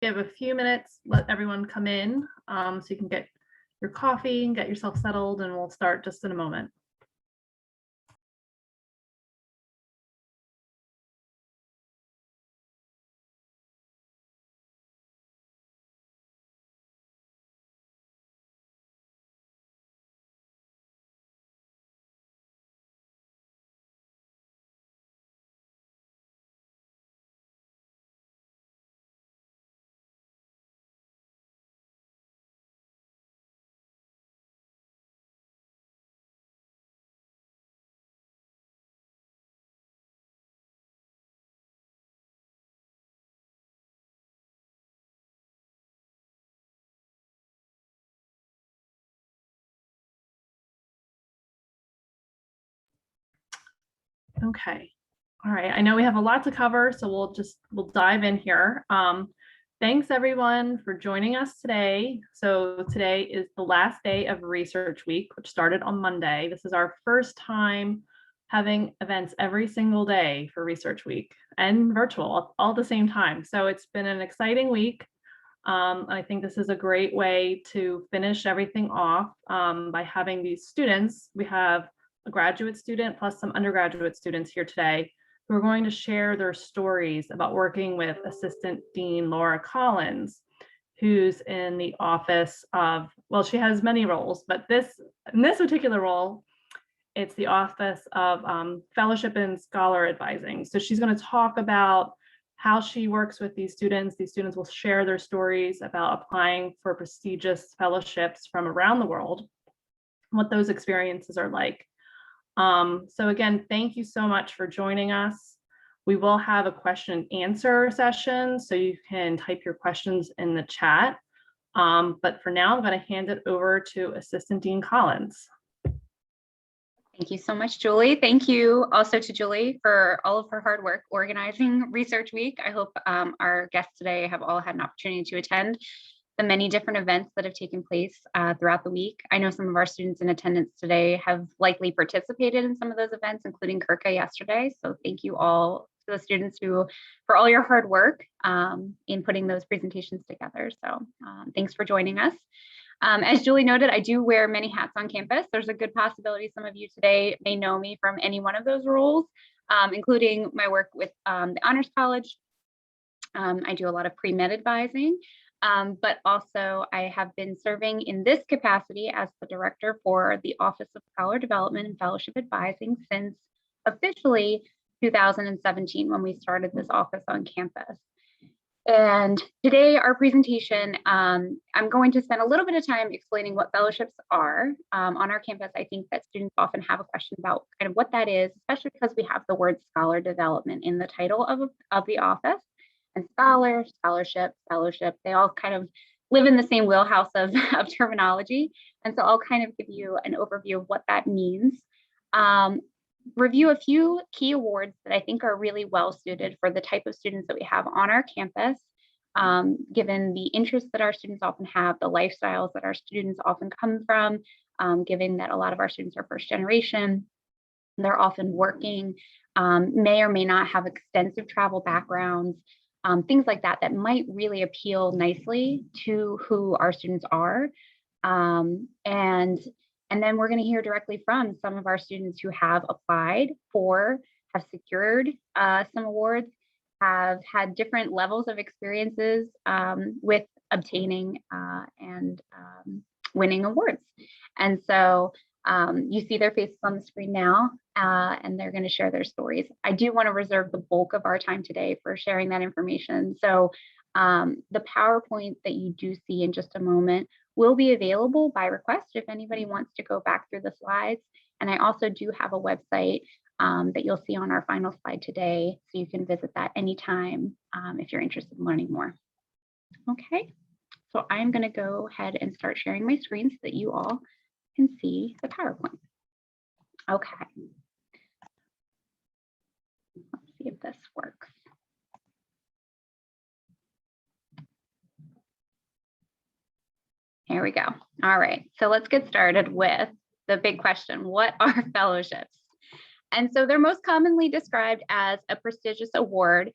give a few minutes, let everyone come in so you can get your coffee and get yourself settled, and we'll start just in a moment. Okay. All right. I know we have a lot to cover, so we'll dive in here. Thanks everyone for joining us today. So today is the last day of Research Week, which started on Monday. This is our first time having events every single day for Research Week and virtual all at the same time. So it's been an exciting week. I think this is a great way to finish everything off by having these students. We have a graduate student plus some undergraduate students here today who are going to share their stories about working with Assistant Dean Laura Collins, who's in the office of, well, she has many roles, but in this particular role, it's the Office of Fellowship and Scholar Advising. So she's going to talk about how she works with these students. These students will share their stories about applying for prestigious fellowships from around the world, what those experiences are like. So again, thank you so much for joining us. We will have a question and answer session, so you can type your questions in the chat. But for now, I'm going to hand it over to Assistant Dean Collins. Thank you so much, Julie. Thank you also to Julie for all of her hard work organizing Research Week. I hope our guests today have all had an opportunity to attend the many different events that have taken place throughout the week. I know some of our students in attendance today have likely participated in some of those events, including Kirka yesterday. So thank you all to the students for all your hard work in putting those presentations together. So thanks for joining us. As Julie noted, I do wear many hats on campus. There's a good possibility some of you today may know me from any one of those roles, including my work with the Honors College. I do a lot of pre-med advising, but also I have been serving in this capacity as the director for the Office of Scholar Development and Fellowship Advising since officially 2017, when we started this office on campus. And today, our presentation, I'm going to spend a little bit of time explaining what fellowships are on our campus. I think that students often have a question about kind of what that is, especially because we have the word scholar development in the title of the office. And scholar, scholarship, fellowship, they all kind of live in the same wheelhouse of terminology. And so I'll kind of give you an overview of what that means. Review a few key awards that I think are really well suited for the type of students that we have on our campus, given the interests that our students often have, the lifestyles that our students often come from, given that a lot of our students are first generation, they're often working, may or may not have extensive travel backgrounds, things like that, that might really appeal nicely to who our students are. And then we're going to hear directly from some of our students who have applied for, have secured some awards, have had different levels of experiences with obtaining and winning awards. And so you see their faces on the screen now, and they're going to share their stories. I do want to reserve the bulk of our time today for sharing that information. So the PowerPoint that you do see in just a moment will be available by request if anybody wants to go back through the slides. And I also do have a website that you'll see on our final slide today, so you can visit that anytime if you're interested in learning more. Okay, so I'm going to go ahead and start sharing my screen so that you all can see the PowerPoint. Okay, let's see if this works. Here we go. All right, so let's get started with the big question. What are fellowships? And so they're most commonly described as a prestigious award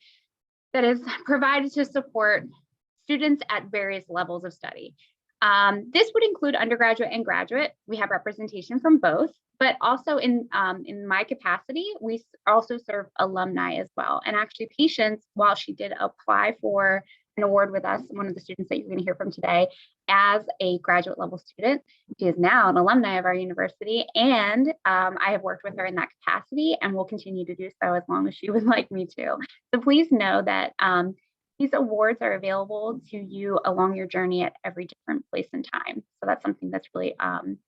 that is provided to support students at various levels of study. This would include undergraduate and graduate. We have representation from both, but also in my capacity, we also serve alumni as well. And actually Patience, while she did apply for an award with us, one of the students that you're going to hear from today, as a graduate level student, she is now an alumni of our university. And I have worked with her in that capacity and will continue to do so as long as she would like me to. So please know that these awards are available to you along your journey at every different place and time. So that's something that's really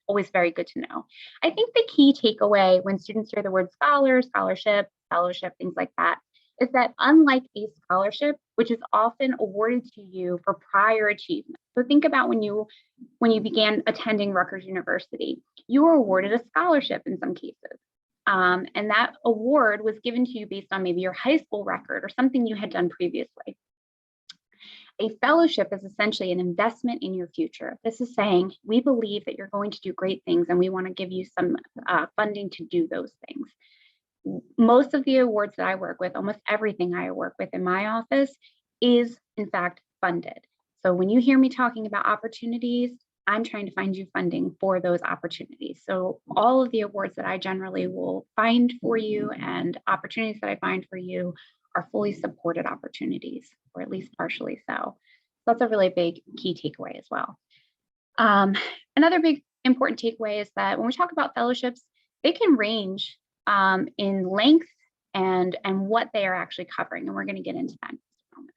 always very good to know. I think the key takeaway when students hear the word scholar, scholarship, fellowship, things like that, is that unlike a scholarship, which is often awarded to you for prior achievement. So think about when you began attending Rutgers University, you were awarded a scholarship in some cases. And that award was given to you based on maybe your high school record or something you had done previously. A fellowship is essentially an investment in your future. This is saying, we believe that you're going to do great things and we want to give you some funding to do those things. Most of the awards that I work with, almost everything I work with in my office is in fact funded. So when you hear me talking about opportunities, I'm trying to find you funding for those opportunities. So all of the awards that I generally will find for you and opportunities that I find for you are fully supported opportunities, or at least partially so. So that's a really big key takeaway as well. Another big important takeaway is that when we talk about fellowships, they can range in length and what they are actually covering. And we're going to get into that in just a moment.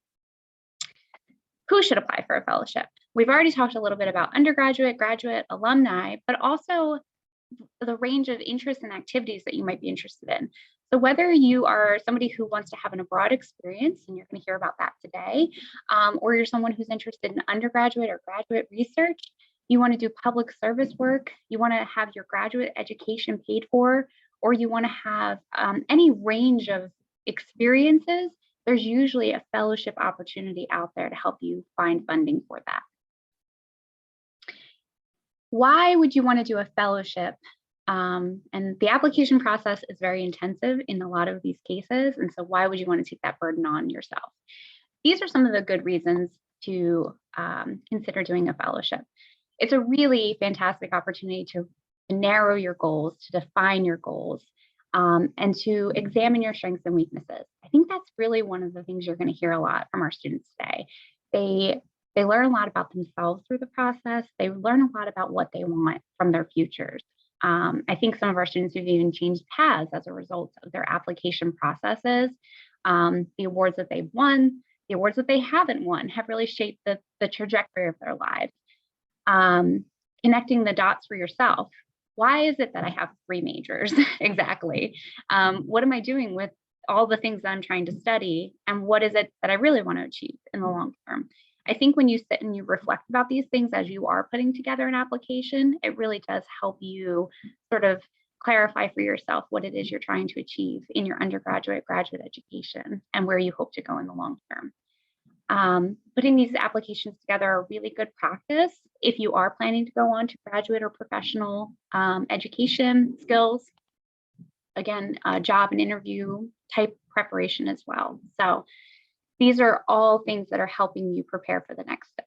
Who should apply for a fellowship? We've already talked a little bit about undergraduate, graduate, alumni, but also the range of interests and activities that you might be interested in. So whether you are somebody who wants to have an abroad experience, and you're going to hear about that today, or you're someone who's interested in undergraduate or graduate research, you want to do public service work, you want to have your graduate education paid for, or you want to have any range of experiences, there's usually a fellowship opportunity out there to help you find funding for that. Why would you want to do a fellowship? And the application process is very intensive in a lot of these cases. And so why would you want to take that burden on yourself? These are some of the good reasons to consider doing a fellowship. It's a really fantastic opportunity to narrow your goals, to define your goals, and to examine your strengths and weaknesses. I think that's really one of the things you're going to hear a lot from our students today. They learn a lot about themselves through the process. They learn a lot about what they want from their futures. I think some of our students have even changed paths as a result of their application processes. The awards that they've won, the awards that they haven't won have really shaped the trajectory of their lives. Connecting the dots for yourself. Why is it that I have 3 majors? Exactly. What am I doing with all the things that I'm trying to study? And what is it that I really want to achieve in the long term? I think when you sit and you reflect about these things as you are putting together an application, it really does help you sort of clarify for yourself what it is you're trying to achieve in your undergraduate, graduate education, and where you hope to go in the long term. Putting these applications together are really good practice if you are planning to go on to graduate or professional education skills. Again, job and interview type preparation as well. So these are all things that are helping you prepare for the next step.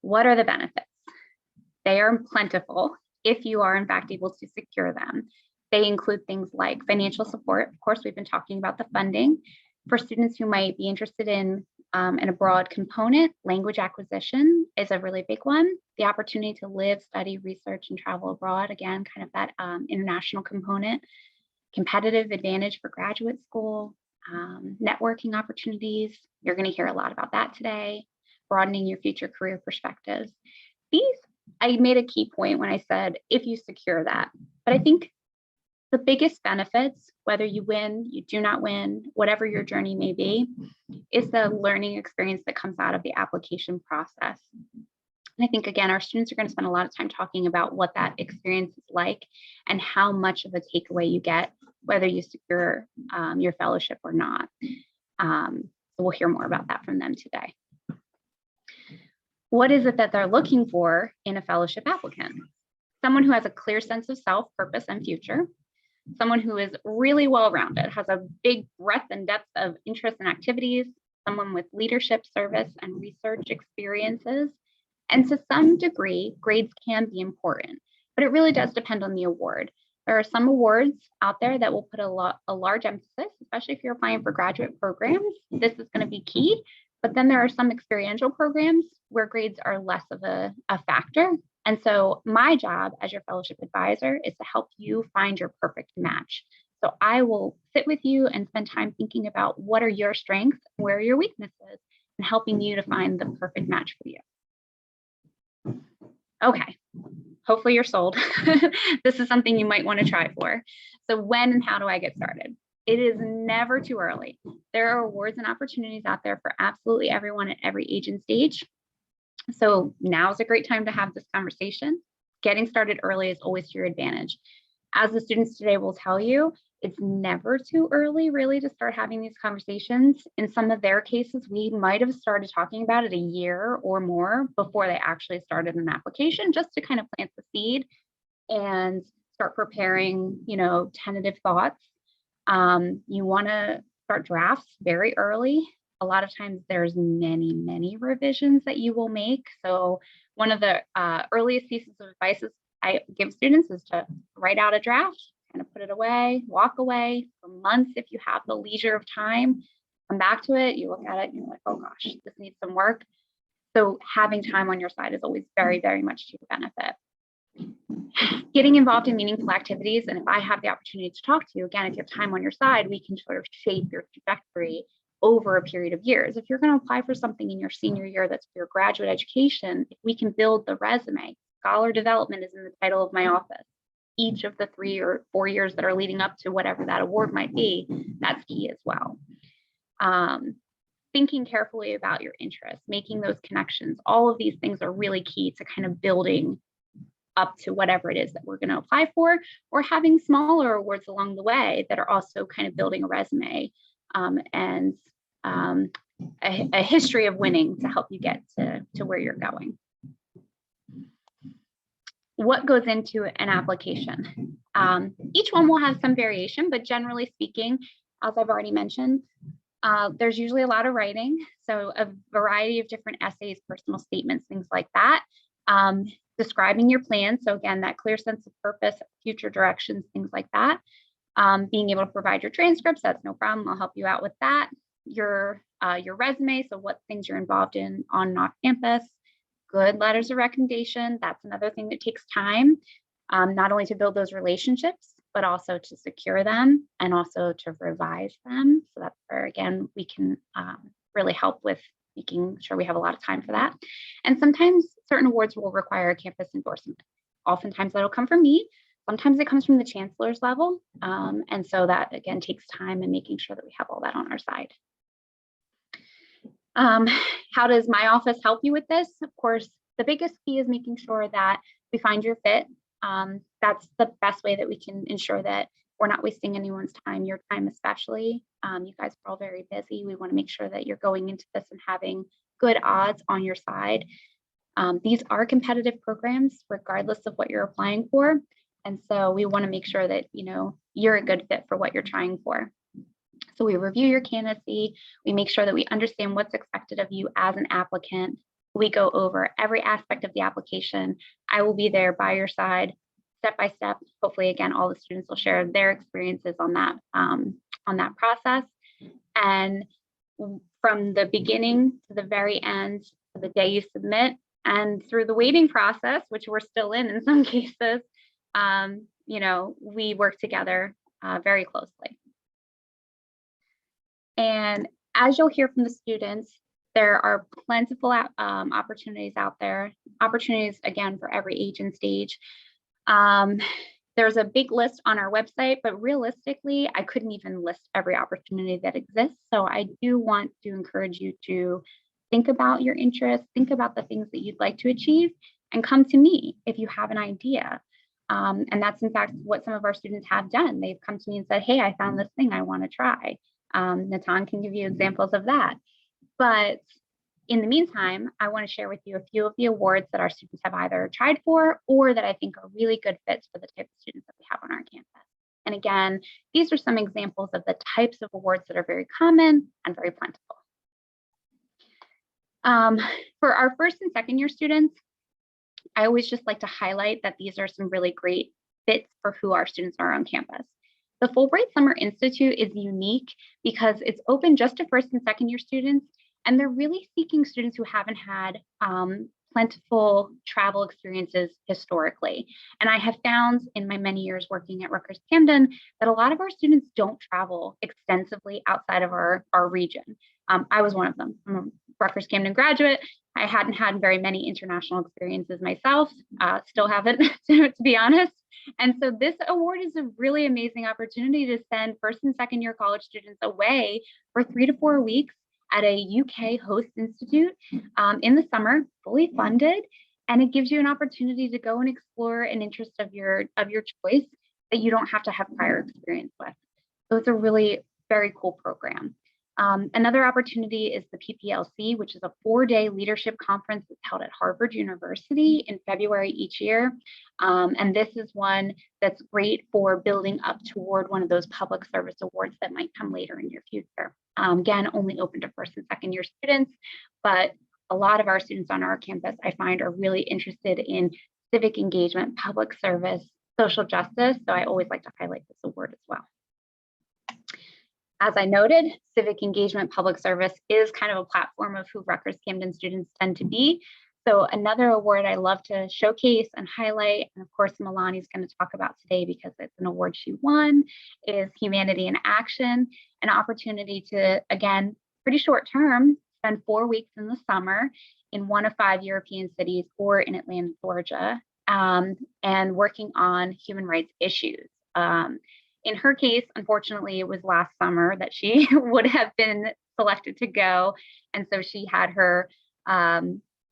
What are the benefits? They are plentiful if you are in fact able to secure them. They include things like financial support. Of course, we've been talking about the funding. For students who might be interested in an abroad component, language acquisition is a really big one. The opportunity to live, study, research, and travel abroad, again, kind of that international component. Competitive advantage for graduate school, networking opportunities. You're going to hear a lot about that today. Broadening your future career perspectives. These, I made a key point when I said, if you secure that, but I think the biggest benefits, whether you win, you do not win, whatever your journey may be, is the learning experience that comes out of the application process. And I think, again, our students are going to spend a lot of time talking about what that experience is like and how much of a takeaway you get, whether you secure your fellowship or not. So we'll hear more about that from them today. What is it that they're looking for in a fellowship applicant? Someone who has a clear sense of self, purpose, and future. Someone who is really well-rounded, has a big breadth and depth of interests and activities, someone with leadership, service, and research experiences. And to some degree, grades can be important, but it really does depend on the award. There are some awards out there that will put a large emphasis, especially if you're applying for graduate programs. This is going to be key. But then there are some experiential programs where grades are less of a factor. And so my job as your fellowship advisor is to help you find your perfect match. So I will sit with you and spend time thinking about what are your strengths, where are your weaknesses, and helping you to find the perfect match for you. Okay, hopefully you're sold. This is something you might want to try for. So when and how do I get started? It is never too early. There are awards and opportunities out there for absolutely everyone at every age and stage. So now's a great time to have this conversation. Getting started early is always to your advantage. As the students today will tell you, it's never too early really to start having these conversations. In some of their cases, we might have started talking about it a year or more before they actually started an application, just to kind of plant the seed and start preparing, tentative thoughts. You want to start drafts very early. A lot of times there's many revisions that you will make. So one of the earliest pieces of advice I give students is to write out a draft, kind of put it away, walk away for months if you have the leisure of time, come back to it, you look at it and you're like, oh gosh, this needs some work. So having time on your side is always very much to your benefit. Getting involved in meaningful activities, and if I have the opportunity to talk to you, again, if you have time on your side, we can sort of shape your trajectory over a period of years. If you're going to apply for something in your senior year that's for your graduate education, if we can build the resume, scholar development is in the title of my office. Each of the 3 or 4 years that are leading up to whatever that award might be, that's key as well. Thinking carefully about your interests, making those connections, all of these things are really key to kind of building up to whatever it is that we're going to apply for, or having smaller awards along the way that are also kind of building a resume and a history of winning to help you get to where you're going. What goes into an application? Each one will have some variation, but generally speaking, as I've already mentioned, there's usually a lot of writing. So a variety of different essays, personal statements, things like that. Describing your plan. So again, that clear sense of purpose, future directions, things like that. Being able to provide your transcripts, that's no problem. I'll help you out with that. Your resume, so what things you're involved in on and off campus. Good letters of recommendation. That's another thing that takes time, not only to build those relationships, but also to secure them and also to revise them. So that's where, again, we can really help with making sure we have a lot of time for that. And sometimes certain awards will require a campus endorsement. Oftentimes that'll come from me. Sometimes it comes from the chancellor's level. And so that, again, takes time and making sure that we have all that on our side. How does my office help you with this? Of course, the biggest key is making sure that we find your fit. That's the best way that we can ensure that we're not wasting anyone's time, your time especially. You guys are all very busy. We want to make sure that you're going into this and having good odds on your side. These are competitive programs, regardless of what you're applying for. And so we want to make sure that you're a good fit for what you're trying for. So we review your candidacy. We make sure that we understand what's expected of you as an applicant. We go over every aspect of the application. I will be there by your side, step by step. Hopefully, again, all the students will share their experiences on that process. And from the beginning to the very end, to the day you submit, and through the waiting process, which we're still in some cases, we work together very closely. And as you'll hear from the students, there are plentiful opportunities out there, opportunities, again, for every age and stage. There's a big list on our website, but realistically, I couldn't even list every opportunity that exists. So I do want to encourage you to think about your interests, think about the things that you'd like to achieve, and come to me if you have an idea. And that's, in fact, what some of our students have done. They've come to me and said, hey, I found this thing I want to try. Natan can give you examples of that. But in the meantime, I want to share with you a few of the awards that our students have either tried for or that I think are really good fits for the type of students that we have on our campus. And again, these are some examples of the types of awards that are very common and very plentiful. For our first and second year students, I always just like to highlight that these are some really great fits for who our students are on campus. The Fulbright Summer Institute is unique because it's open just to first and second year students, and they're really seeking students who haven't had plentiful travel experiences historically. And I have found in my many years working at Rutgers-Camden that a lot of our students don't travel extensively outside of our region. I was one of them. I'm a Rutgers-Camden graduate. I hadn't had very many international experiences myself, still haven't, to be honest. And so this award is a really amazing opportunity to send first and second year college students away for 3 to 4 weeks at a UK host institute in the summer, fully funded. And it gives you an opportunity to go and explore an interest of your choice that you don't have to have prior experience with. So it's a really very cool program. Another opportunity is the PPLC, which is a 4-day leadership conference that's held at Harvard University in February each year. And this is one that's great for building up toward one of those public service awards that might come later in your future. Again, only open to first and second year students, but a lot of our students on our campus, I find, are really interested in civic engagement, public service, social justice. So I always like to highlight this award as well. As I noted, civic engagement, public service is kind of a platform of who Rutgers-Camden students tend to be. So another award I love to showcase and highlight, and of course Milani's going to talk about today because it's an award she won, is Humanity in Action, an opportunity to, again, pretty short term, spend 4 weeks in the summer in one of 5 European cities or in Atlanta, Georgia, and working on human rights issues. In her case, unfortunately, it was last summer that she would have been selected to go. And so she had her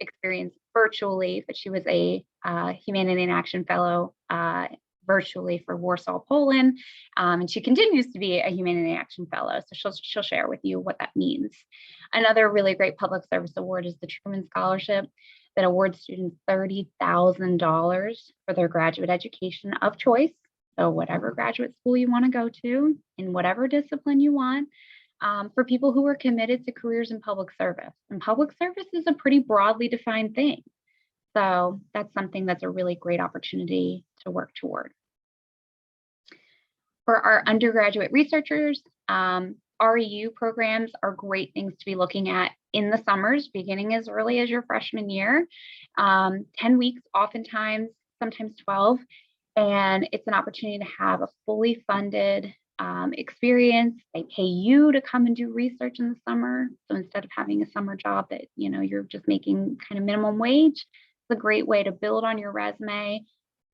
experience virtually, but she was a Humanity in Action Fellow virtually for Warsaw, Poland. And she continues to be a Humanity in Action Fellow. So she'll share with you what that means. Another really great public service award is the Truman Scholarship that awards students $30,000 for their graduate education of choice. So whatever graduate school you want to go to, in whatever discipline you want, for people who are committed to careers in public service. And public service is a pretty broadly defined thing. So that's something that's a really great opportunity to work toward. For our undergraduate researchers, REU programs are great things to be looking at in the summers, beginning as early as your freshman year. 10 weeks, oftentimes, sometimes 12. And it's an opportunity to have a fully funded experience. They pay you to come and do research in the summer. So instead of having a summer job that you're just making kind of minimum wage, it's a great way to build on your resume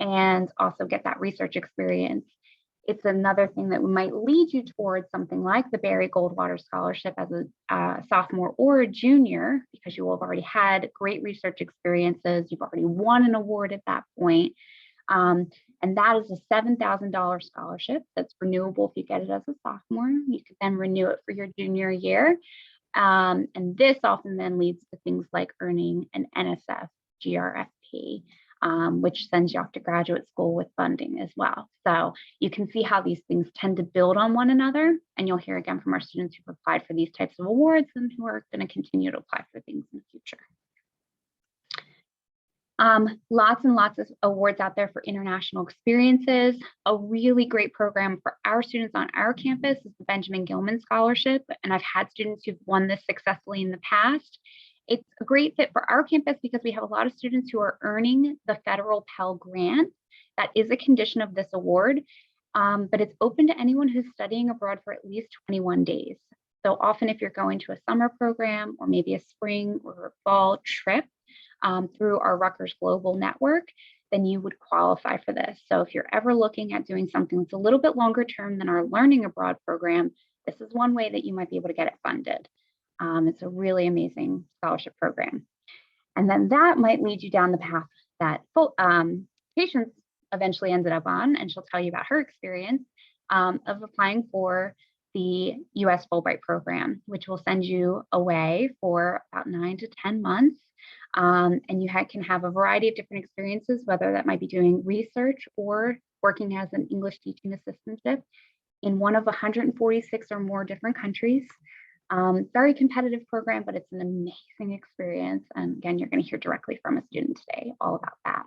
and also get that research experience. It's another thing that might lead you towards something like the Barry Goldwater Scholarship as a sophomore or a junior, because you will have already had great research experiences. You've already won an award at that point. And that is a $7,000 scholarship that's renewable if you get it as a sophomore. You could then renew it for your junior year. And this often then leads to things like earning an NSF GRFP, which sends you off to graduate school with funding as well. So you can see how these things tend to build on one another. And you'll hear again from our students who've applied for these types of awards and who are going to continue to apply for things in the future. Lots and lots of awards out there for international experiences. A really great program for our students on our campus is the Benjamin Gilman Scholarship, and I've had students who've won this successfully in the past. It's a great fit for our campus because we have a lot of students who are earning the federal Pell Grant. That is a condition of this award, but it's open to anyone who's studying abroad for at least 21 days. So often if you're going to a summer program or maybe a spring or a fall trip, through our Rutgers Global Network, then you would qualify for this. So if you're ever looking at doing something that's a little bit longer term than our Learning Abroad program, this is one way that you might be able to get it funded. It's a really amazing scholarship program. And then that might lead you down the path that Patience eventually ended up on, and she'll tell you about her experience of applying for the US Fulbright program, which will send you away for about 9 to 10 months. And you can have a variety of different experiences, whether that might be doing research or working as an English teaching assistantship in one of 146 or more different countries. Very competitive program, but it's an amazing experience. And again, you're going to hear directly from a student today all about that.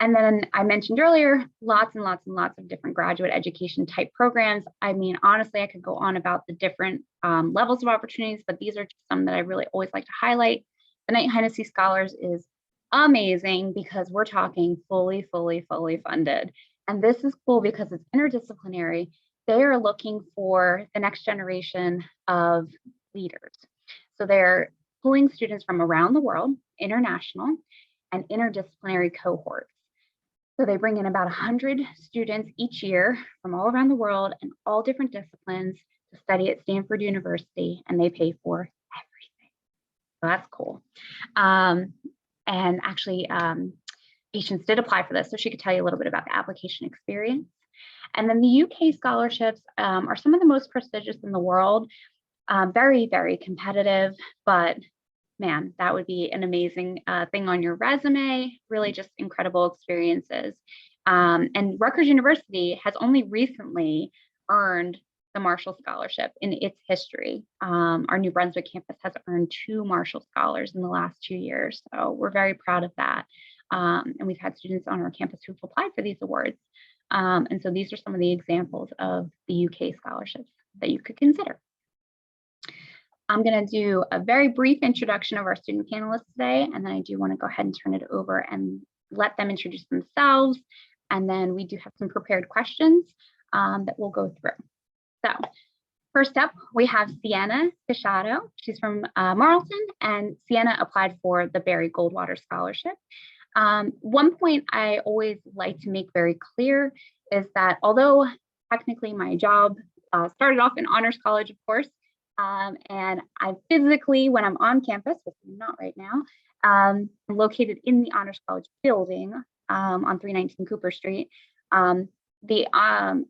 And then I mentioned earlier, lots and lots and lots of different graduate education type programs. I mean, honestly, I could go on about the different levels of opportunities, but these are just some that I really always like to highlight. The Knight Hennessy Scholars is amazing because we're talking fully funded. And this is cool because it's interdisciplinary. They are looking for the next generation of leaders. So they're pulling students from around the world, international and interdisciplinary cohorts. So they bring in about 100 students each year from all around the world and all different disciplines to study at Stanford University, and they pay for everything. So that's cool. And actually, Patience did apply for this, so she could tell you a little bit about the application experience. And then the UK scholarships are some of the most prestigious in the world, very, very competitive, but man, that would be an amazing thing on your resume, really just incredible experiences. And Rutgers University has only recently earned the Marshall Scholarship in its history. Our New Brunswick campus has earned 2 Marshall Scholars in the last 2 years. So we're very proud of that. And we've had students on our campus who've applied for these awards. And so these are some of the examples of the UK scholarships that you could consider. I'm going to do a very brief introduction of our student panelists today, and then I do want to go ahead and turn it over and let them introduce themselves. And then we do have some prepared questions that we'll go through. So first up, we have Sienna Fichado. She's from Marlton, and Sienna applied for the Barry Goldwater Scholarship. One point I always like to make very clear is that although technically my job started off in Honors College, of course, and I physically, when I'm on campus, which I'm not right now, located in the Honors College building on 319 Cooper Street. The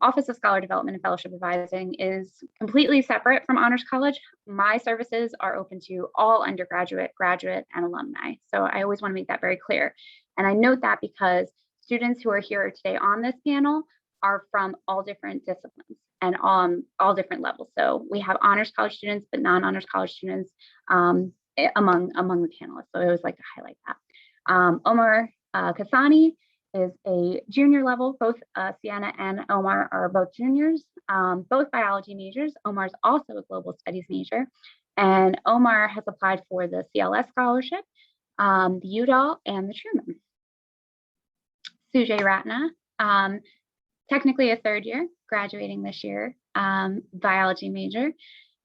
Office of Scholar Development and Fellowship Advising is completely separate from Honors College. My services are open to all undergraduate, graduate, and alumni. So I always want to make that very clear. And I note that because students who are here today on this panel are from all different disciplines and on all different levels. So we have Honors College students, but non-Honors College students among the panelists. So I always like to highlight that. Omar Kasani is a junior level. Both Sienna and Omar are both juniors, both biology majors. Omar's also a global studies major. And Omar has applied for the CLS scholarship, the Udall, and the Truman. Sujay Ratna, technically a 3rd year, graduating this year, biology major.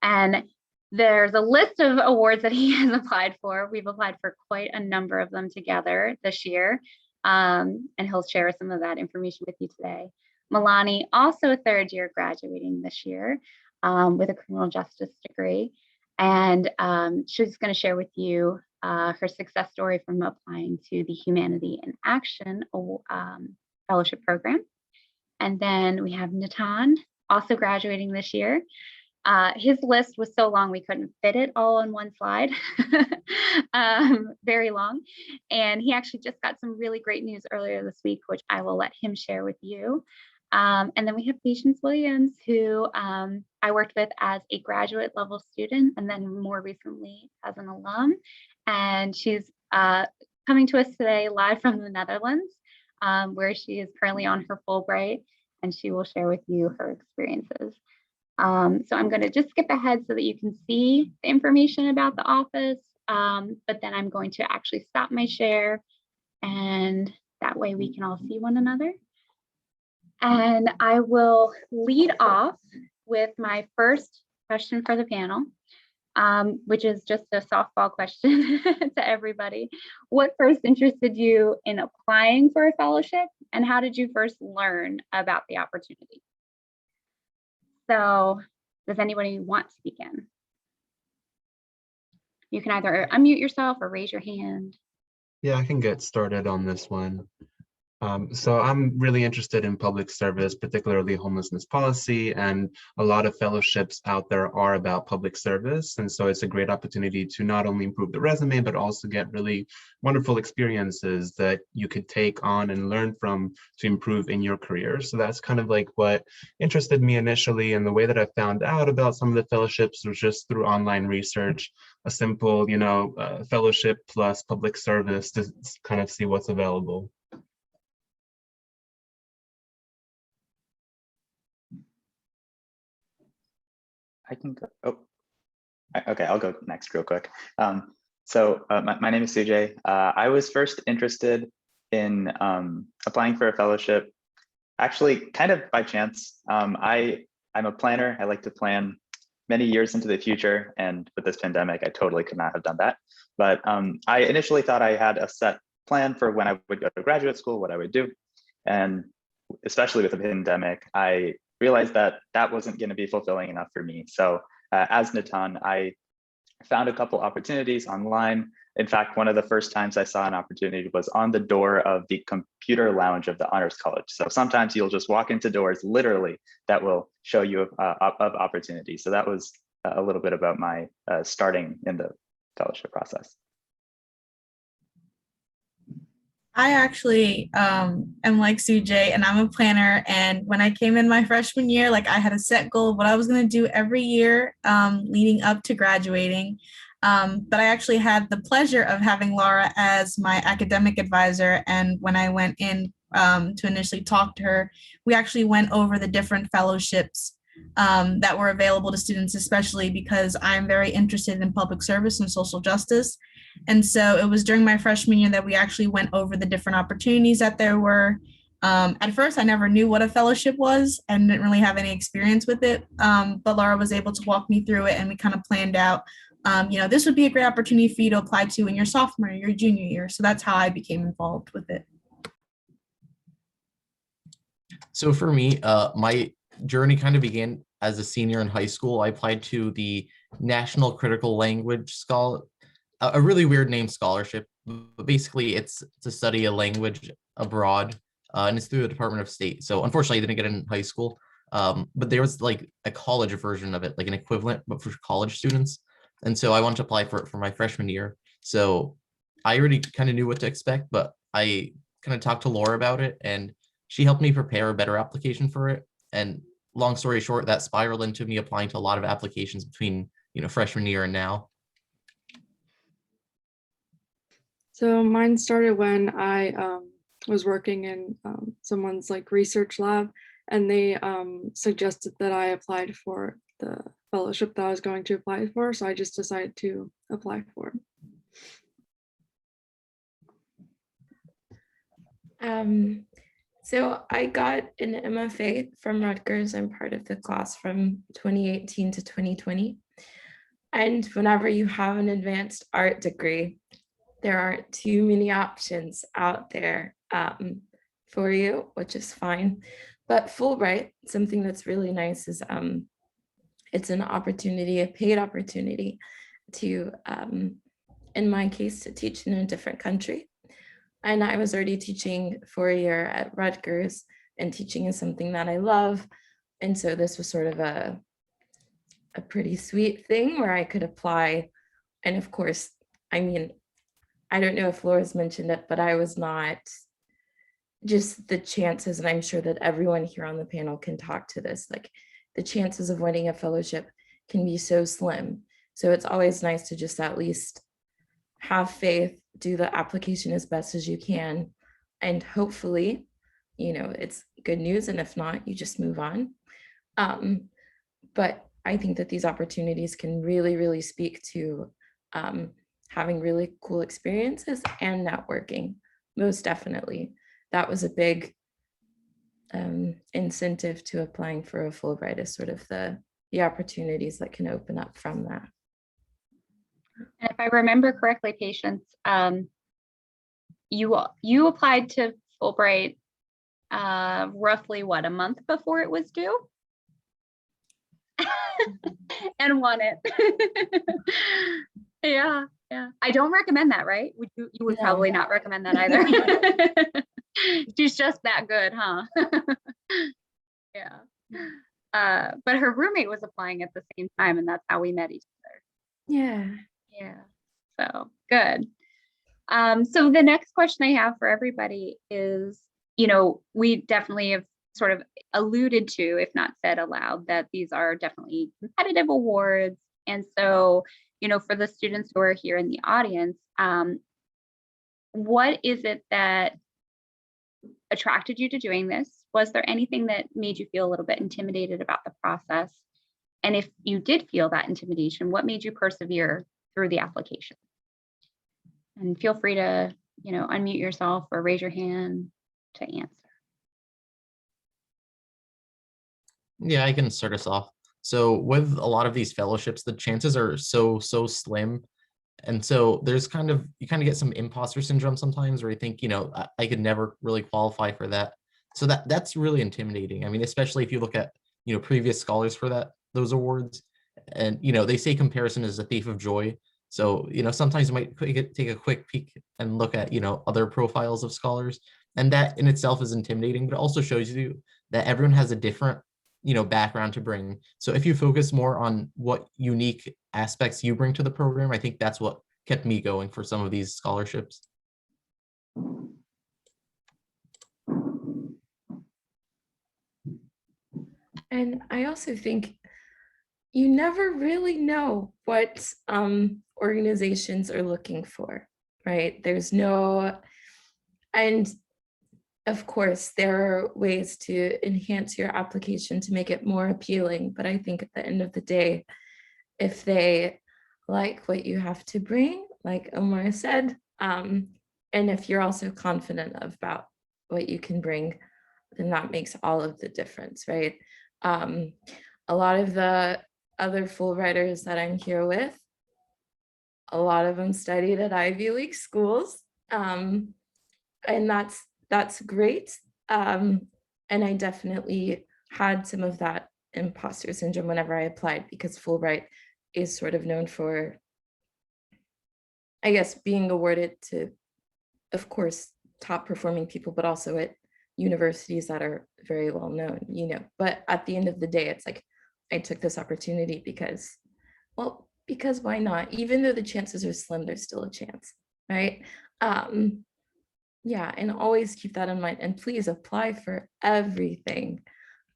And there's a list of awards that he has applied for. We've applied for quite a number of them together this year. And he'll share some of that information with you today. Milani, also a 3rd year, graduating this year with a criminal justice degree. And she's going to share with you her success story from applying to the Humanity in Action Fellowship Program. And then we have Natan, also graduating this year. His list was so long we couldn't fit it all on one slide, very long. And he actually just got some really great news earlier this week, which I will let him share with you. And then we have Patience Williams, who I worked with as a graduate level student, and then more recently as an alum. And she's coming to us today live from the Netherlands, where she is currently on her Fulbright, and she will share with you her experiences. So I'm going to just skip ahead so that you can see the information about the office, but then I'm going to actually stop my share, and that way we can all see one another. And I will lead off with my first question for the panel, which is just a softball question to everybody. What first interested you in applying for a fellowship, and how did you first learn about the opportunity? So does anybody want to begin? You can either unmute yourself or raise your hand. Yeah, I can get started on this one. So I'm really interested in public service, particularly homelessness policy, and a lot of fellowships out there are about public service. And so it's a great opportunity to not only improve the resume, but also get really wonderful experiences that you could take on and learn from to improve in your career. So that's kind of like what interested me initially. And the way that I found out about some of the fellowships was just through online research, a simple, fellowship plus public service to kind of see what's available. I can go. Oh, okay, I'll go next real quick. My name is Sujay. I was first interested in applying for a fellowship, actually kind of by chance. I'm a planner. I like to plan many years into the future. And with this pandemic, I totally could not have done that. But I initially thought I had a set plan for when I would go to graduate school, what I would do. And especially with the pandemic, I realized that that wasn't going to be fulfilling enough for me. So as Natan, I found a couple opportunities online. In fact, one of the first times I saw an opportunity was on the door of the computer lounge of the Honors College. So sometimes you'll just walk into doors literally that will show you of opportunities. So that was a little bit about my starting in the fellowship process. I actually am like Sujay, and I'm a planner. And when I came in my freshman year, like I had a set goal of what I was going to do every year leading up to graduating. But I actually had the pleasure of having Laura as my academic advisor. And when I went in to initially talk to her, we actually went over the different fellowships that were available to students, especially because I'm very interested in public service and social justice. And so it was during my freshman year that we actually went over the different opportunities that there were. At first, I never knew what a fellowship was and didn't really have any experience with it. But Laura was able to walk me through it, and we kind of planned out, this would be a great opportunity for you to apply to in your sophomore or your junior year. So that's how I became involved with it. So for me, my journey kind of began as a senior in high school. I applied to the National Critical Language Scholar, a really weird name scholarship, but basically it's to study a language abroad, and it's through the Department of State. So unfortunately, I didn't get it in high school, but there was like a college version of it, like an equivalent, but for college students. And so I wanted to apply for it for my freshman year. So I already kind of knew what to expect, but I kind of talked to Laura about it, and she helped me prepare a better application for it. And long story short, that spiraled into me applying to a lot of applications between, freshman year and now. So mine started when I was working in someone's like research lab, and they suggested that I applied for the fellowship that I was going to apply for. So I just decided to apply for it. So I got an MFA from Rutgers. I'm part of the class from 2018 to 2020. And whenever you have an advanced art degree, there aren't too many options out there for you, which is fine. But Fulbright, something that's really nice is it's an opportunity, a paid opportunity to, in my case, to teach in a different country. And I was already teaching for a year at Rutgers, and teaching is something that I love. And so this was sort of a pretty sweet thing where I could apply. And of course, I mean, I don't know if Laura's mentioned it, but I was not, just the chances, and I'm sure that everyone here on the panel can talk to this, like the chances of winning a fellowship can be so slim. So it's always nice to just at least have faith, do the application as best as you can, and hopefully, it's good news. And if not, you just move on. But I think that these opportunities can really, really speak to having really cool experiences and networking. Most definitely. That was a big incentive to applying for a Fulbright, is sort of the opportunities that can open up from that. And if I remember correctly, Patience, you applied to Fulbright roughly what, a month before it was due? And won it. Yeah. I don't recommend that, right? You would No. probably not recommend that either. She's just that good, huh? Yeah. But her roommate was applying at the same time, and that's how we met each other. Yeah. Yeah. So good. So the next question I have for everybody is, we definitely have sort of alluded to, if not said aloud, that these are definitely competitive awards. And so, for the students who are here in the audience, what is it that attracted you to doing this? Was there anything that made you feel a little bit intimidated about the process? And if you did feel that intimidation, what made you persevere through the application? And feel free to, unmute yourself or raise your hand to answer. Yeah, I can start us off. So with a lot of these fellowships, the chances are so slim. And so there's you kind of get some imposter syndrome sometimes where you think, I could never really qualify for that. So that's really intimidating. I mean, especially if you look at, previous scholars for those awards, and, they say comparison is a thief of joy. So, sometimes you might take a quick peek and look at, other profiles of scholars, and that in itself is intimidating, but it also shows you that everyone has a different, background to bring. So if you focus more on what unique aspects you bring to the program, I think that's what kept me going for some of these scholarships. And I also think you never really know what organizations are looking for, right? And of course, there are ways to enhance your application to make it more appealing. But I think at the end of the day, if they like what you have to bring, like Omar said, and if you're also confident about what you can bring, then that makes all of the difference, right? A lot of the other Fulbrighters that I'm here with, a lot of them studied at Ivy League schools, and that's great. And I definitely had some of that imposter syndrome whenever I applied, because Fulbright is sort of known for, I guess, being awarded to, of course, top performing people, but also at universities that are very well known, But at the end of the day, it's like, I took this opportunity because why not? Even though the chances are slim, there's still a chance, right? Yeah, and always keep that in mind, and please apply for everything.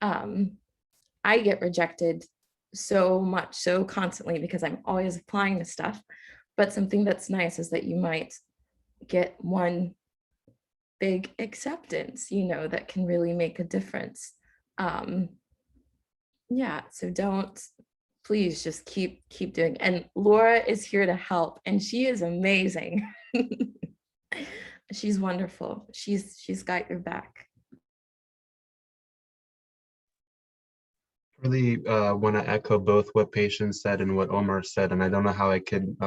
I get rejected so constantly because I'm always applying to stuff, but something that's nice is that you might get one big acceptance, that can really make a difference. Yeah, so please just keep doing. And Laura is here to help, and she is amazing. She's wonderful. She's got your back. Really want to echo both what Patience said and what Omar said, and I don't know how I could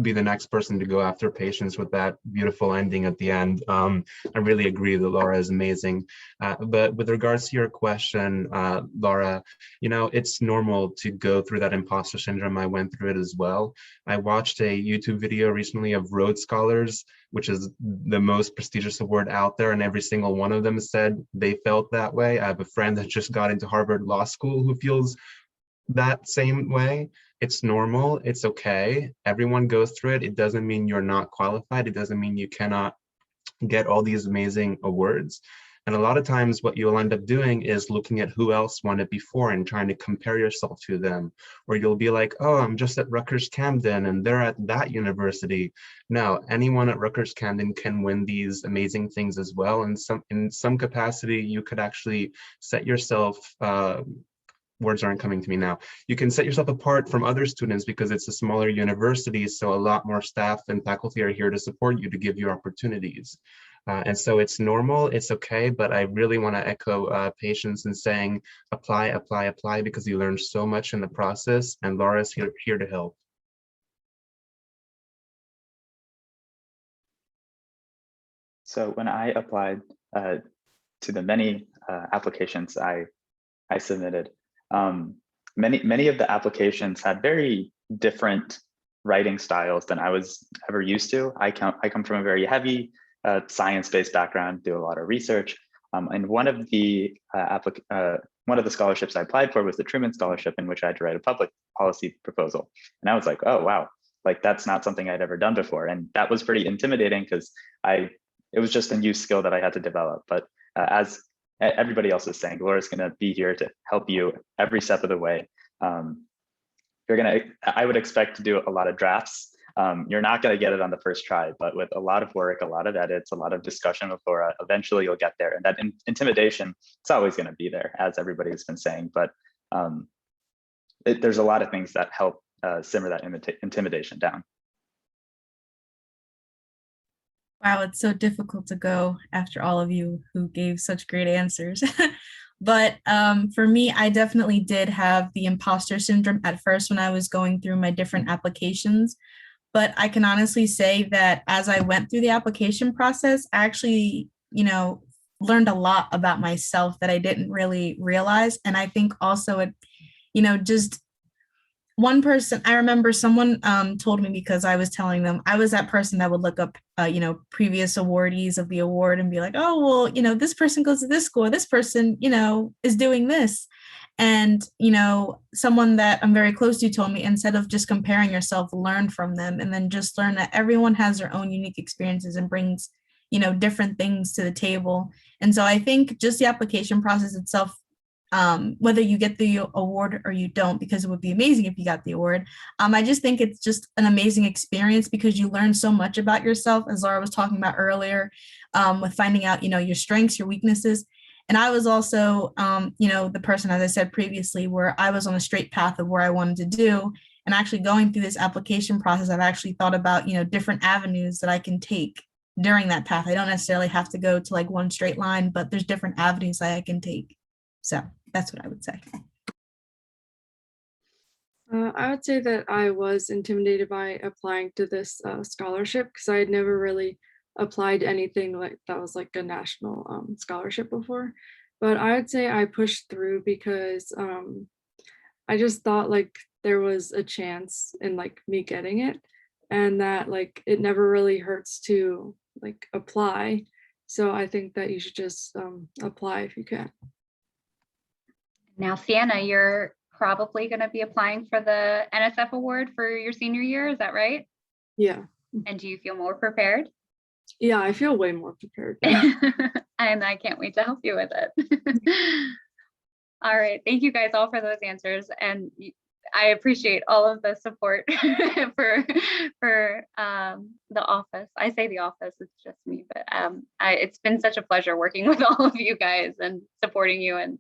be the next person to go after Patience with that beautiful ending at the end. I really agree that Laura is amazing. But with regards to your question, Laura, it's normal to go through that imposter syndrome. I went through it as well. I watched a YouTube video recently of Rhodes Scholars, which is the most prestigious award out there, and every single one of them said they felt that way. I have a friend that just got into Harvard Law School who feels that same way. It's normal. It's okay. Everyone goes through it. It doesn't mean you're not qualified. It doesn't mean you cannot get all these amazing awards. And a lot of times what you'll end up doing is looking at who else won it before and trying to compare yourself to them. Or you'll be like, oh, I'm just at Rutgers Camden and they're at that university. No, anyone at Rutgers Camden can win these amazing things as well. And in some capacity, you could actually set yourself words aren't coming to me now. You can set yourself apart from other students because it's a smaller university, so a lot more staff and faculty are here to support you, to give you opportunities. And so it's normal, it's okay, but I really want to echo Patience in saying apply, apply, apply, because you learn so much in the process, and Laura's here to help. So when I applied to the many applications I submitted, many of the applications had very different writing styles than I was ever used to. I come from a very heavy a science-based background, do a lot of research. And one of the scholarships I applied for was the Truman Scholarship, in which I had to write a public policy proposal. And I was like, oh, wow, like that's not something I'd ever done before. And that was pretty intimidating because it was just a new skill that I had to develop. But as everybody else is saying, Laura's going to be here to help you every step of the way. I would expect to do a lot of drafts. You're not going to get it on the first try, but with a lot of work, a lot of edits, a lot of discussion with Laura, eventually you'll get there. And that intimidation, it's always going to be there, as everybody's been saying. But there's a lot of things that help simmer that intimidation down. Wow, it's so difficult to go after all of you who gave such great answers. But for me, I definitely did have the imposter syndrome at first when I was going through my different applications. But I can honestly say that as I went through the application process, I actually, learned a lot about myself that I didn't really realize. And I think also it, just one person, I remember someone told me, because I was telling them, I was that person that would look up, previous awardees of the award and be like, oh, well, this person goes to this school, this person, is doing this. And, someone that I'm very close to told me, instead of just comparing yourself, learn from them, and then just learn that everyone has their own unique experiences and brings, different things to the table. And so I think just the application process itself, whether you get the award or you don't, because it would be amazing if you got the award. I just think it's just an amazing experience because you learn so much about yourself, as Laura was talking about earlier, with finding out, your strengths, your weaknesses. And I was also, the person, as I said previously, where I was on a straight path of where I wanted to do. And actually going through this application process, I've actually thought about, different avenues that I can take during that path. I don't necessarily have to go to like one straight line, but there's different avenues that I can take. So that's what I would say. I would say that I was intimidated by applying to this scholarship because I had never really applied to anything like that was like a national scholarship before. But I would say I pushed through because I just thought like there was a chance in like me getting it, and that like it never really hurts to like apply. So I think that you should just apply if you can. Now, Sienna, you're probably going to be applying for the NSF award for your senior year. Is that right? Yeah. And do you feel more prepared? Yeah, I feel way more prepared. And I can't wait to help you with it. All right. Thank you guys all for those answers. And I appreciate all of the support for the office. I say the office, it's just me, but it's been such a pleasure working with all of you guys and supporting you. And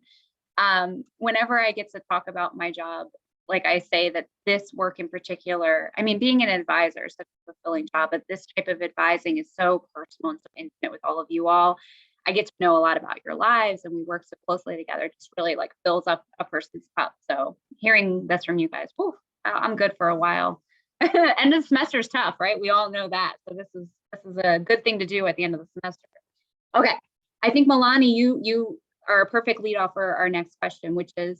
whenever I get to talk about my job, like I say that this work in particular, I mean, being an advisor is such a fulfilling job, but this type of advising is so personal and so intimate with all of you all. I get to know a lot about your lives, and we work so closely together. It just really like fills up a person's cup. So hearing this from you guys, whew, I'm good for a while. End of semester is tough, right? We all know that. So this is a good thing to do at the end of the semester. Okay, I think Milani, you are a perfect lead off for our next question, which is,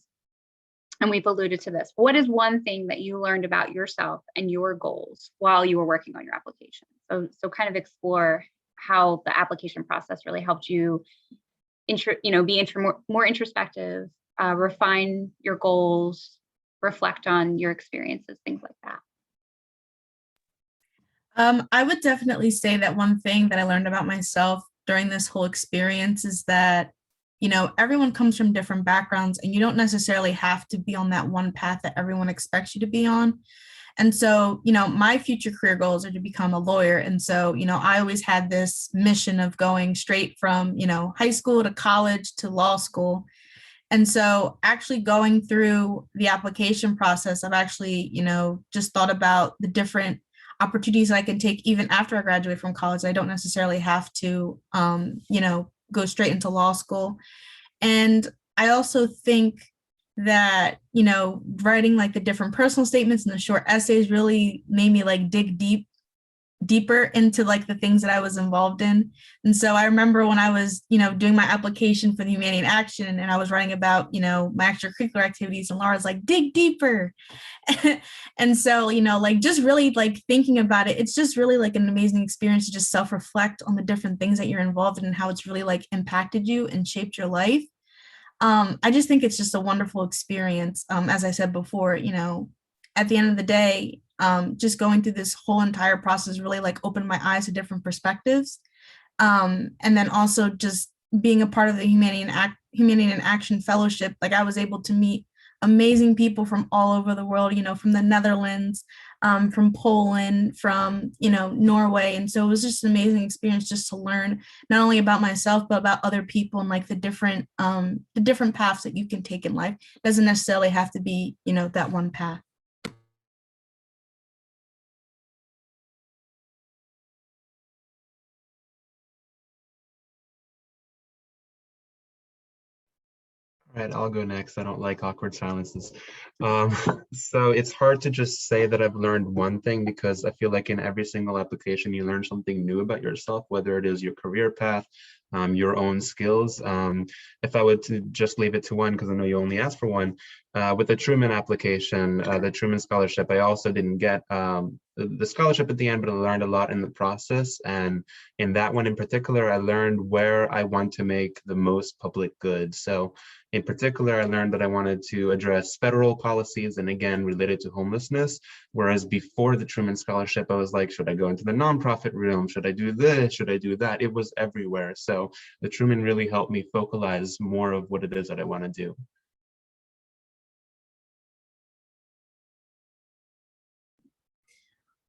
and we've alluded to this, what is one thing that you learned about yourself and your goals while you were working on your application? So kind of explore how the application process really helped you, be more introspective, refine your goals, reflect on your experiences, things like that. I would definitely say that one thing that I learned about myself during this whole experience is that, everyone comes from different backgrounds, and you don't necessarily have to be on that one path that everyone expects you to be on. And so, my future career goals are to become a lawyer. And so, I always had this mission of going straight from, high school to college to law school. And so actually going through the application process, I've actually, just thought about the different opportunities I can take even after I graduate from college. I don't necessarily have to, go straight into law school. And I also think that, writing like the different personal statements and the short essays really made me like dig deeper into like the things that I was involved in. And so I remember when I was, doing my application for the Humanity in Action, and I was writing about, my extracurricular activities, and Laura's like, dig deeper. And so, like just really like thinking about it, it's just really like an amazing experience to just self-reflect on the different things that you're involved in and how it's really like impacted you and shaped your life. I just think it's just a wonderful experience. As I said before, at the end of the day, just going through this whole entire process really like opened my eyes to different perspectives. And then also just being a part of the Humanity in Action Fellowship, like I was able to meet amazing people from all over the world, from the Netherlands, from Poland, from, Norway. And so it was just an amazing experience just to learn not only about myself, but about other people and like the different paths that you can take in life. It doesn't necessarily have to be, that one path. All right, I'll go next. I don't like awkward silences. So it's hard to just say that I've learned one thing, because I feel like in every single application, you learn something new about yourself, whether it is your career path, your own skills. If I would to just leave it to one, because I know you only asked for one, with the Truman application, the Truman Scholarship, I also didn't get the scholarship at the end, but I learned a lot in the process. And in that one in particular, I learned where I want to make the most public good. So in particular, I learned that I wanted to address federal policies, and again, related to homelessness. Whereas before the Truman Scholarship, I was like, should I go into the nonprofit realm? Should I do this? Should I do that? It was everywhere. So the Truman really helped me focalize more of what it is that I want to do.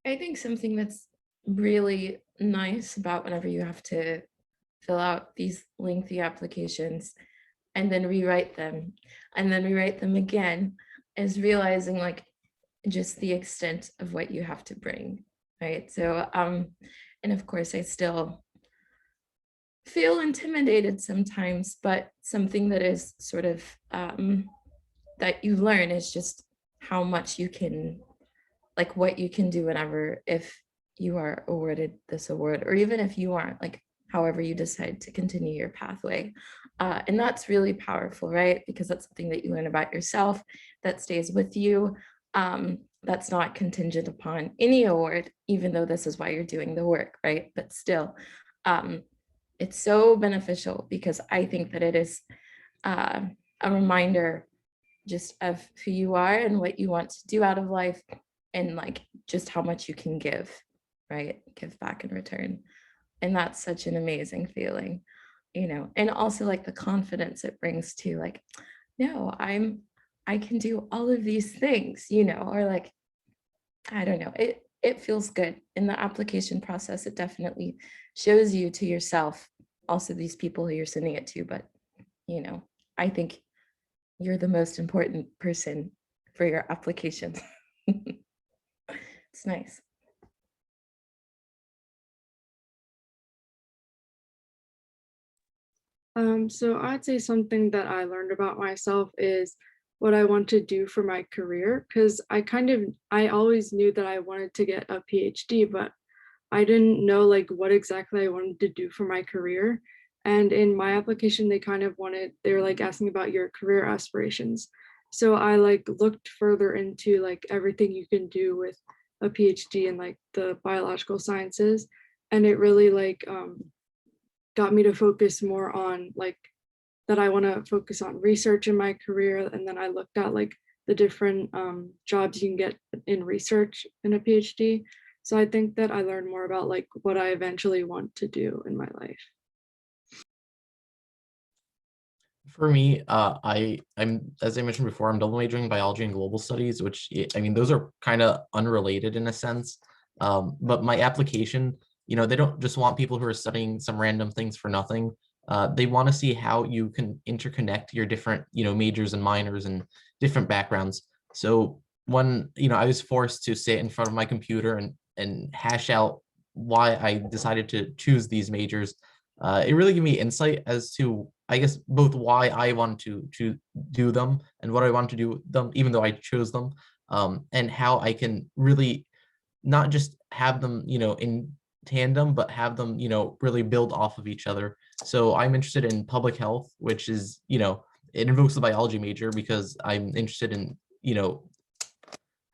I think something that's really nice about whenever you have to fill out these lengthy applications and then rewrite them and then rewrite them again is realizing like just the extent of what you have to bring, right? So, and of course I still feel intimidated sometimes, but something that is sort of, that you learn is just how much you can, like what you can do whenever, if you are awarded this award, or even if you aren't, like however you decide to continue your pathway. And that's really powerful, right? Because that's something that you learn about yourself that stays with you. That's not contingent upon any award, even though this is why you're doing the work, right? But still, it's so beneficial because I think that it is a reminder just of who you are and what you want to do out of life, and like just how much you can give, right? Give back in return. And that's such an amazing feeling, and also like the confidence it brings to like, no, I can do all of these things, or like, I don't know, it feels good in the application process. It definitely shows you to yourself, also these people who you're sending it to, but I think you're the most important person for your application. It's nice. So I'd say something that I learned about myself is what I want to do for my career, because I always knew that I wanted to get a PhD, but I didn't know like what exactly I wanted to do for my career. And in my application, they were like asking about your career aspirations. So I like looked further into like everything you can do with a PhD in like the biological sciences. And it really like got me to focus more on like that I want to focus on research in my career. And then I looked at like the different jobs you can get in research in a PhD. So I think that I learned more about like what I eventually want to do in my life. For me, I'm as I mentioned before, I'm double majoring in biology and global studies, which I mean those are kind of unrelated in a sense. But my application, they don't just want people who are studying some random things for nothing. They want to see how you can interconnect your different, majors and minors and different backgrounds. So when, I was forced to sit in front of my computer and hash out why I decided to choose these majors, it really gave me insight as to, I guess, both why I want to do them and what I want to do them, even though I chose them, and how I can really not just have them, in tandem, but have them, really build off of each other. So I'm interested in public health, which is, it invokes the biology major because I'm interested in,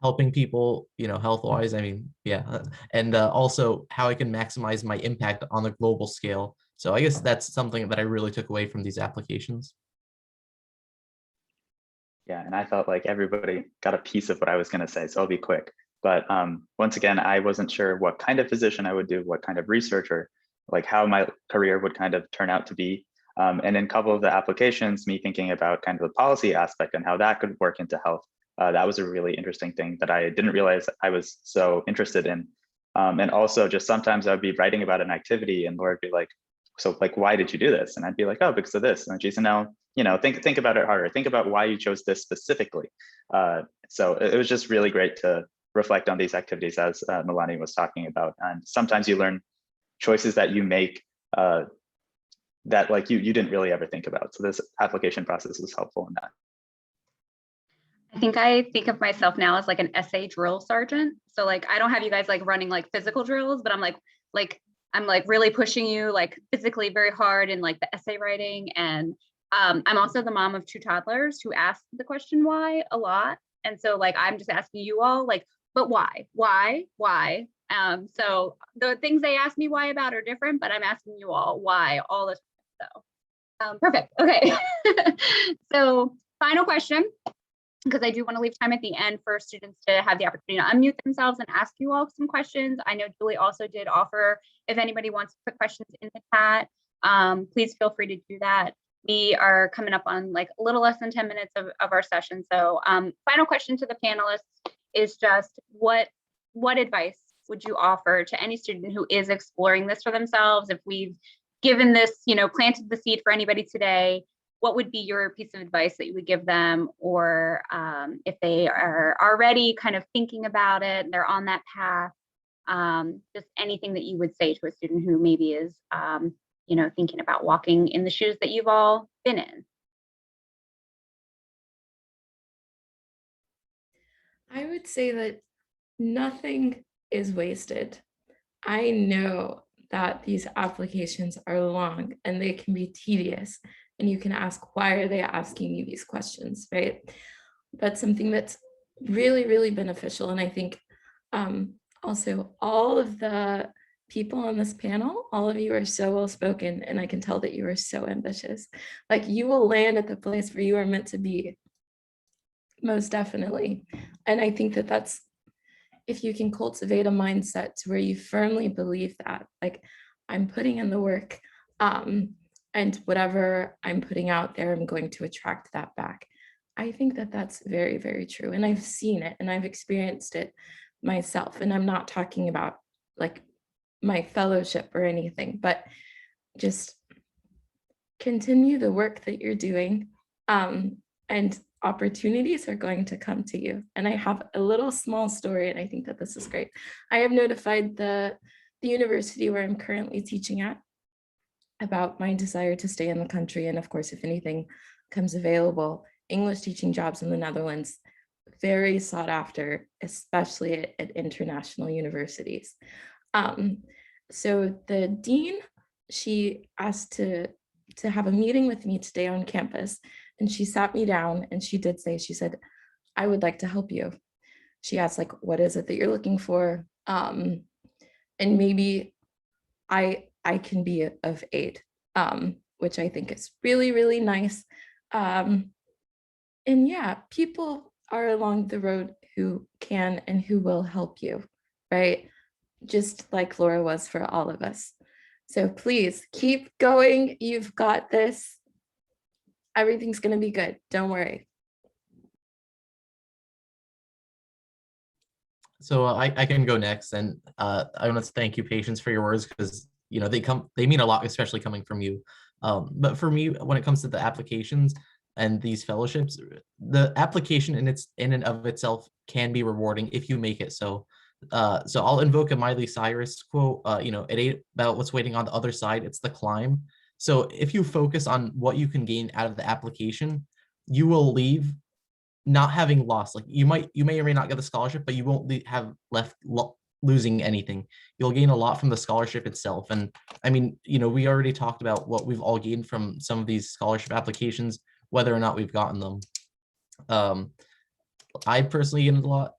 helping people, health wise. I mean, yeah. And also how I can maximize my impact on the global scale. So I guess that's something that I really took away from these applications. Yeah, and I felt like everybody got a piece of what I was going to say, so I'll be quick. But once again, I wasn't sure what kind of physician I would do, what kind of research, or like how my career would kind of turn out to be. And in a couple of the applications, me thinking about kind of the policy aspect and how that could work into health, that was a really interesting thing that I didn't realize I was so interested in. And also just sometimes I would be writing about an activity and Laura would be like, so like, why did you do this? And I'd be like, oh, because of this. And she said, no, think about it harder. Think about why you chose this specifically. So it was just really great to reflect on these activities as Melanie was talking about. And sometimes you learn choices that you make that like you didn't really ever think about. So this application process was helpful in that. I think of myself now as like an essay drill sergeant. So like, I don't have you guys like running like physical drills, but I'm like really pushing you like physically very hard in like the essay writing. And I'm also the mom of 2 toddlers who ask the question why a lot. And so like, I'm just asking you all like, but why? So the things they ask me why about are different, but I'm asking you all why all the time. So perfect. Okay. So final question, because I do want to leave time at the end for students to have the opportunity to unmute themselves and ask you all some questions. I know Julie also did offer, if anybody wants to put questions in the chat, please feel free to do that. We are coming up on like a little less than 10 minutes of our session. So final question to the panelists is just what advice would you offer to any student who is exploring this for themselves? If we've given this, planted the seed for anybody today, what would be your piece of advice that you would give them? Or if they are already kind of thinking about it, they're on that path, just anything that you would say to a student who maybe is, thinking about walking in the shoes that you've all been in. I would say that nothing is wasted. I know that these applications are long and they can be tedious, and you can ask, why are they asking you these questions, right? But something that's really, really beneficial, and I think also all of the people on this panel, all of you are so well spoken, and I can tell that you are so ambitious. Like, you will land at the place where you are meant to be, most definitely. And I think that that's, if you can cultivate a mindset to where you firmly believe that, like, I'm putting in the work, and whatever I'm putting out there, I'm going to attract that back. I think that that's very, very true. And I've seen it and I've experienced it myself. And I'm not talking about like my fellowship or anything, but just continue the work that you're doing, and opportunities are going to come to you. And I have a little small story, and I think that this is great. I have notified the university where I'm currently teaching at about my desire to stay in the country. And of course, if anything comes available, English teaching jobs in the Netherlands, very sought after, especially at international universities. So the dean, she asked to have a meeting with me today on campus, and she sat me down and she did say, she said, I would like to help you. She asked, like, what is it that you're looking for? And maybe I can be of aid, which I think is really, really nice. And yeah, people are along the road who can and who will help you, right? Just like Laura was for all of us. So please keep going. You've got this. Everything's going to be good. Don't worry. So I can go next, and I want to thank you, Patience, for your words, because they mean a lot, especially coming from you. But for me, when it comes to the applications and these fellowships, the application in and of itself can be rewarding if you make it so. So I'll invoke a Miley Cyrus quote. It ain't about what's waiting on the other side; it's the climb. So if you focus on what you can gain out of the application, you will leave not having lost. Like you may or may not get the scholarship, but you won't have left losing anything. You'll gain a lot from the scholarship itself. And I mean, we already talked about what we've all gained from some of these scholarship applications, whether or not we've gotten them. I personally gained a lot.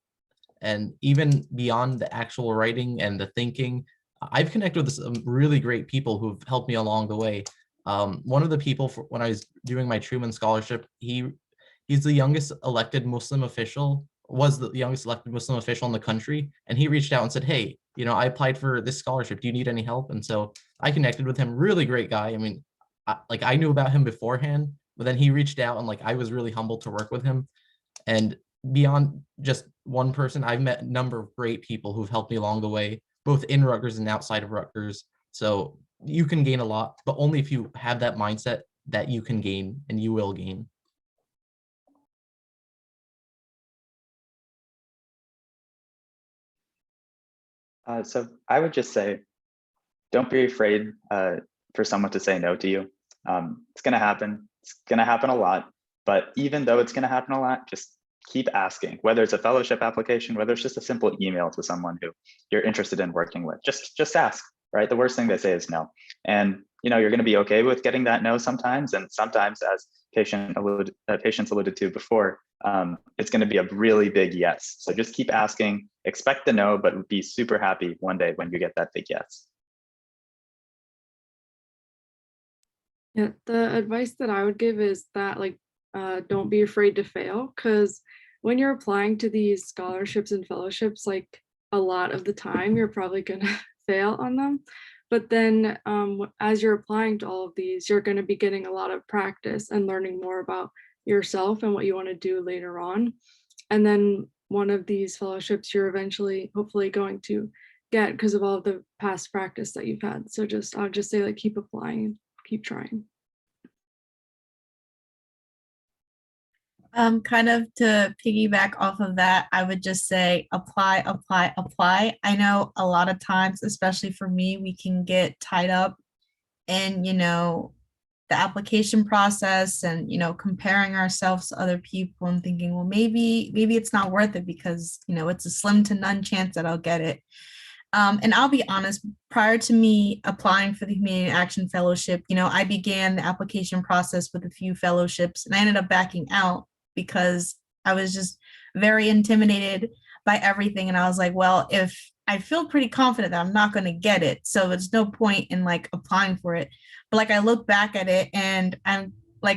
And even beyond the actual writing and the thinking, I've connected with some really great people who've helped me along the way. One of the people when I was doing my Truman Scholarship, he's the youngest elected Muslim official, was the youngest elected Muslim official in the country. And he reached out and said, hey, I applied for this scholarship. Do you need any help? And so I connected with him. Really great guy. I mean, I knew about him beforehand, but then he reached out and I was really humbled to work with him. And beyond just one person, I've met a number of great people who've helped me along the way, both in Rutgers and outside of Rutgers. So you can gain a lot, but only if you have that mindset that you can gain, and you will gain. So I would just say, don't be afraid for someone to say no to you. It's going to happen. It's going to happen a lot. But even though it's going to happen a lot, just keep asking, whether it's a fellowship application, whether it's just a simple email to someone who you're interested in working with. Just ask, right? The worst thing they say is no. And you're going to be okay with getting that no sometimes. And sometimes, as patients alluded to before, it's going to be a really big yes. So just keep asking, expect the no, but be super happy one day when you get that big yes. Yeah, the advice that I would give is that don't be afraid to fail, because when you're applying to these scholarships and fellowships, a lot of the time you're probably gonna fail on them. But then as you're applying to all of these, you're going to be getting a lot of practice and learning more about yourself and what you want to do later on. And then one of these fellowships you're eventually hopefully going to get because of all of the past practice that you've had. So I'll just say keep applying, keep trying. Kind of to piggyback off of that, I would just say apply, apply, apply. I know a lot of times, especially for me, we can get tied up in, the application process and, comparing ourselves to other people and thinking, well, maybe it's not worth it because, it's a slim to none chance that I'll get it. And I'll be honest, prior to me applying for the Humanity in Action Fellowship, I began the application process with a few fellowships and I ended up backing out because I was just very intimidated by everything. And I was like, well, if I feel pretty confident that I'm not going to get it, so there's no point in applying for it. But I look back at it and I'm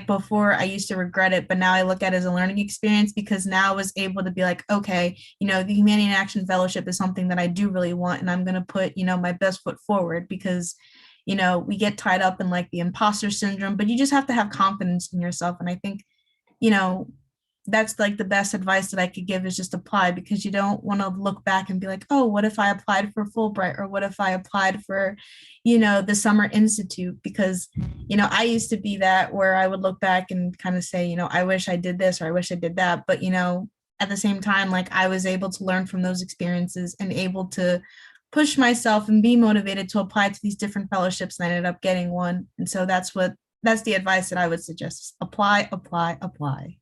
before I used to regret it, but now I look at it as a learning experience because now I was able to be okay, the Humanity in Action Fellowship is something that I do really want. And I'm going to put, my best foot forward because, we get tied up in the imposter syndrome, but you just have to have confidence in yourself. And I think, that's the best advice that I could give is just apply, because you don't want to look back and be oh, what if I applied for Fulbright, or what if I applied for, the Summer Institute? Because, I used to be that where I would look back and kind of say, I wish I did this or I wish I did that. But, at the same time, I was able to learn from those experiences and able to push myself and be motivated to apply to these different fellowships, and I ended up getting one. And so that's the advice that I would suggest. Apply, apply, apply.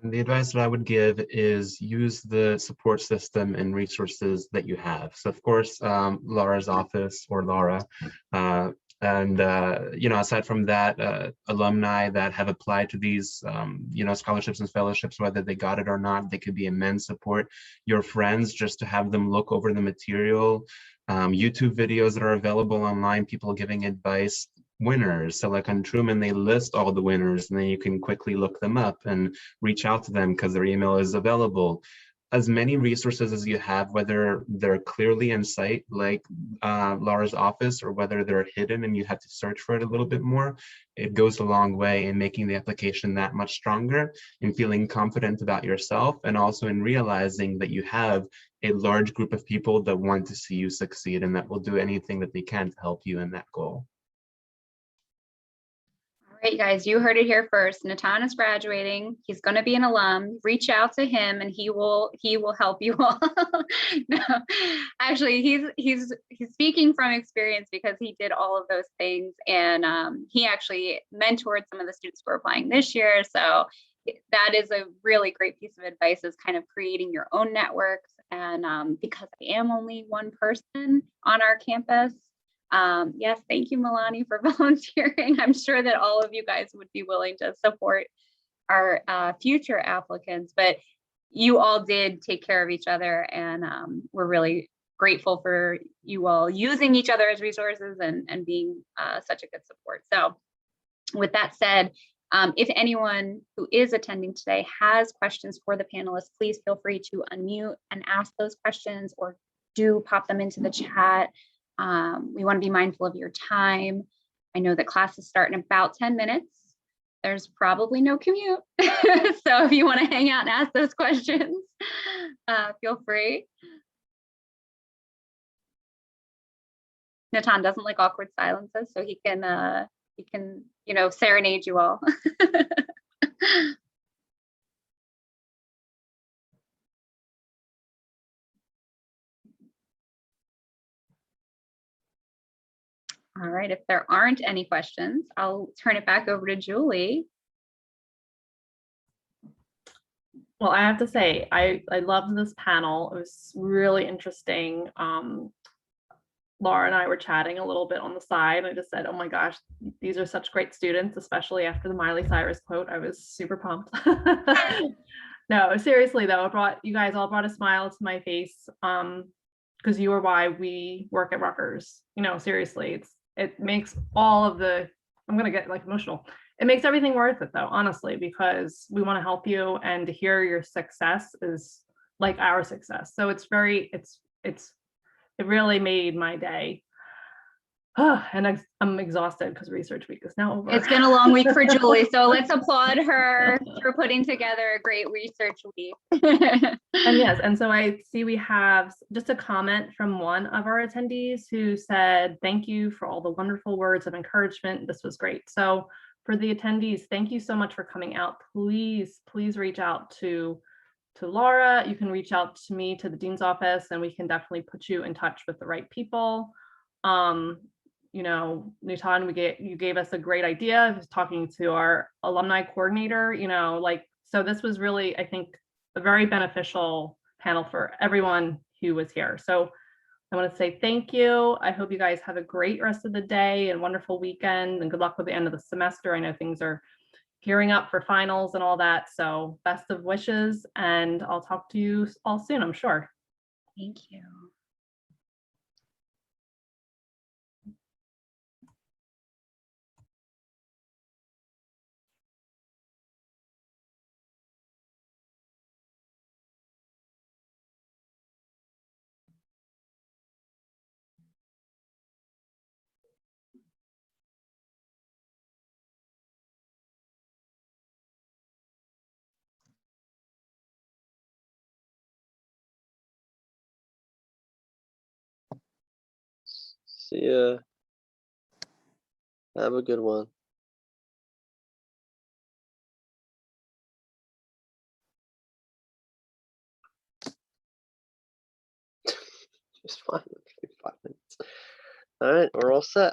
And the advice that I would give is use the support system and resources that you have. So of course, Laura's office, or Laura, aside from that, alumni that have applied to these, scholarships and fellowships, whether they got it or not, they could be immense support. Your friends, just to have them look over the material, YouTube videos that are available online, people giving advice, winners. So on Truman, they list all the winners, and then you can quickly look them up and reach out to them because their email is available. As many resources as you have, whether they're clearly in sight, like Laura's office, or whether they're hidden and you have to search for it a little bit more, it goes a long way in making the application that much stronger, in feeling confident about yourself, and also in realizing that you have a large group of people that want to see you succeed and that will do anything that they can to help you in that goal. All right, guys, you heard it here first. Natan is graduating. He's going to be an alum. Reach out to him and he will help you all. No, actually, he's speaking from experience because he did all of those things, and he actually mentored some of the students who are applying this year. So that is a really great piece of advice, is kind of creating your own networks And because I am only one person on our campus, yes, thank you, Milani, for volunteering. I'm sure that all of you guys would be willing to support our future applicants, but you all did take care of each other, and we're really grateful for you all using each other as resources and being such a good support. So with that said, if anyone who is attending today has questions for the panelists, please feel free to unmute and ask those questions, or do pop them into the chat. We want to be mindful of your time. I know that classes start in about 10 minutes. There's probably no commute. So if you want to hang out and ask those questions, feel free. Natan doesn't like awkward silences, so he can, you know, serenade you all. All right, if there aren't any questions, I'll turn it back over to Julie. Well, I have to say, I loved this panel. It was really interesting. Laura and I were chatting a little bit on the side. And I just said, oh my gosh, these are such great students, especially after the Miley Cyrus quote. I was super pumped. No, seriously though, you guys all brought a smile to my face, because you are why we work at Rutgers. You know, seriously, it makes all of the, I'm gonna get like emotional. It makes everything worth it though, honestly, because we want to help you, and to hear your success is like our success. So it really made my day. And I'm exhausted because research week is now over. It's been a long week for Julie, so let's applaud her for putting together a great research week. And yes, and so I see we have just a comment from one of our attendees who said, thank you for all the wonderful words of encouragement. This was great. So for the attendees, thank you so much for coming out. Please reach out to Laura. You can reach out to me, to the dean's office, and we can definitely put you in touch with the right people. You know, Nutan, you gave us a great idea of talking to our alumni coordinator, you know, like, so this was really, I think, a very beneficial panel for everyone who was here. So I want to say thank you. I hope you guys have a great rest of the day and wonderful weekend, and good luck with the end of the semester. I know things are gearing up for finals and all that. So best of wishes, and I'll talk to you all soon, I'm sure. Thank you. See ya. Have a good one. Just 5 minutes. All right, we're all set.